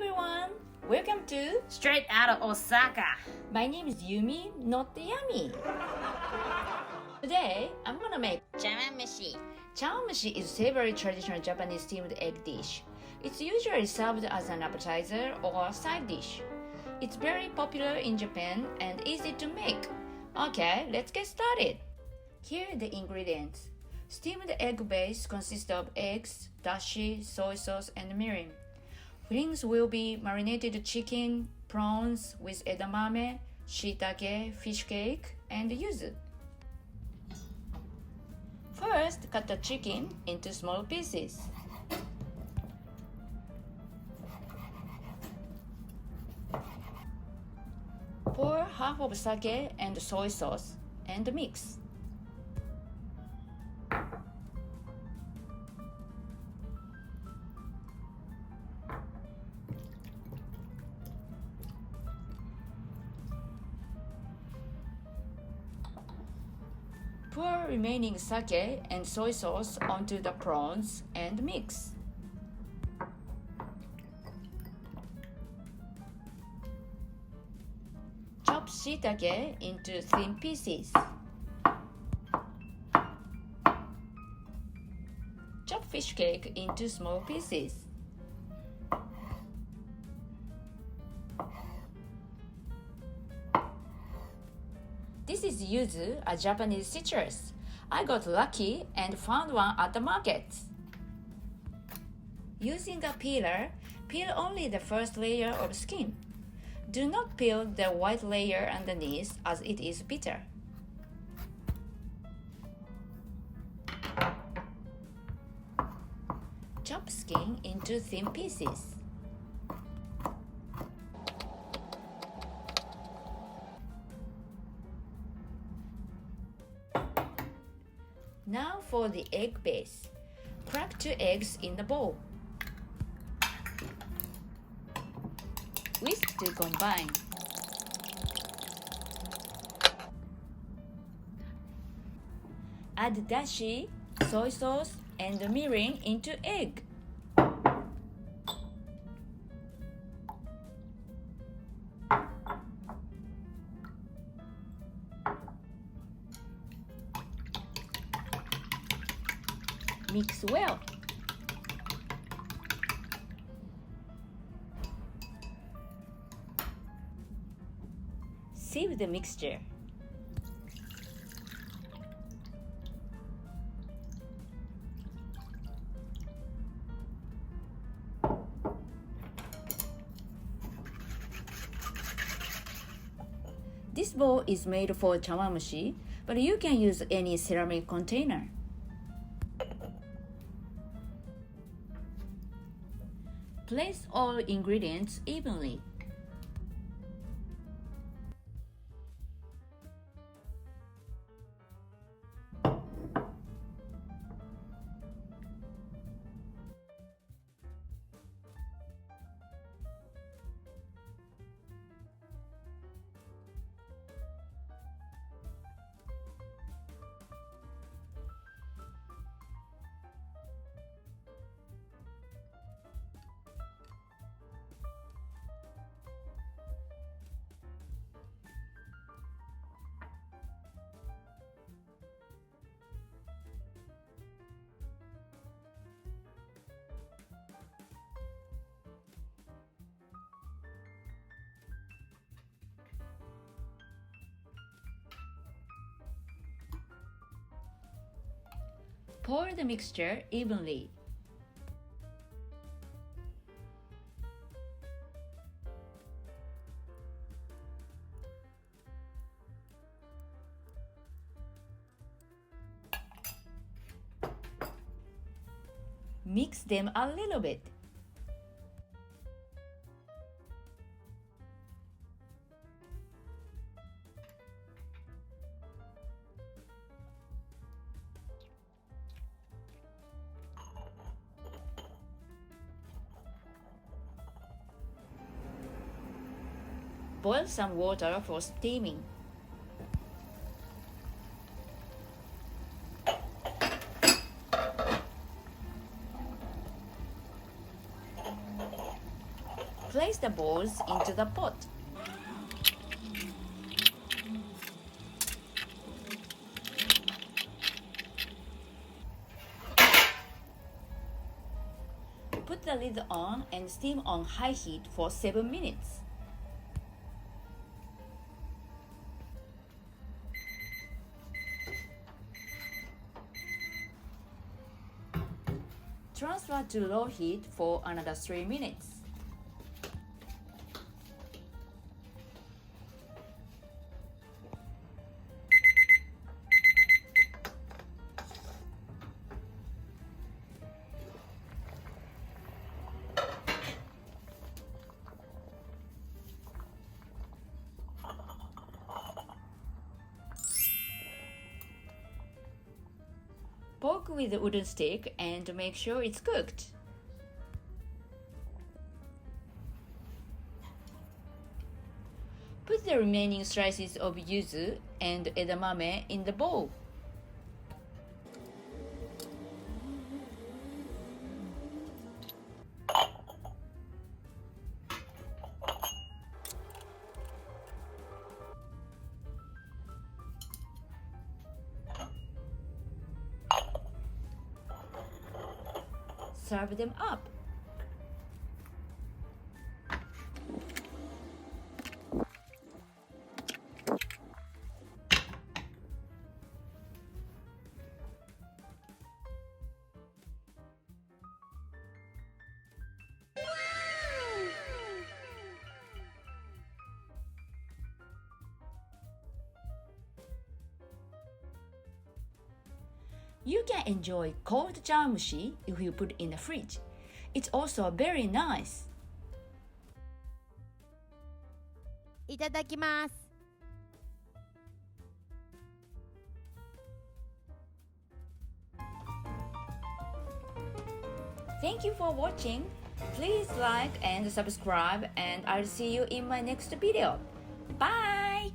everyone! Welcome to Straight out of Osaka. My name is Yumi, not Yami. Today, I'm gonna make CHAWANMUSI. CHAWANMUSI is a savory traditional Japanese steamed egg dish. It's usually served as an appetizer or side dish. It's very popular in Japan and easy to make. Okay, let's get started. Here are the ingredients. Steamed egg base consists of eggs, dashi, soy sauce, and mirin. Fillings will be marinated chicken, prawns with edamame, shiitake, fish cake, and yuzu. First, cut the chicken into small pieces. Pour half of sake and soy sauce and mix. Pour remaining sake and soy sauce onto the prawns and mix. Chop shiitake into thin pieces. Chop fish cake into small pieces. This is YUZU, a Japanese citrus. I got lucky and found one at the market. Using a peeler, peel only the first layer of skin. Do not peel the white layer underneath as it is bitter. Chop skin into thin pieces. Now for the egg base. Crack 2 eggs in the bowl. Whisk to combine. Add dashi, soy sauce, and mirin into egg. Mix well. Sieve the mixture. This bowl is made for chawanmushi, but you can use any ceramic container. Place all ingredients evenly. Pour the mixture evenly. Mix them a little bit. Boil some water for steaming. place the balls into the pot. Put the lid on and steam on high heat for 7 minutes. Transfer to low heat for another 3 minutes. Poke with a wooden stick and make sure it's cooked. Put the remaining slices of yuzu and edamame in the bowl. Serve them up. You can enjoy cold chawanmushi if you put it in the fridge. It's also very nice. いただきます。Thank you for watching. Please like and subscribe, and I'll see you in my next video. Bye!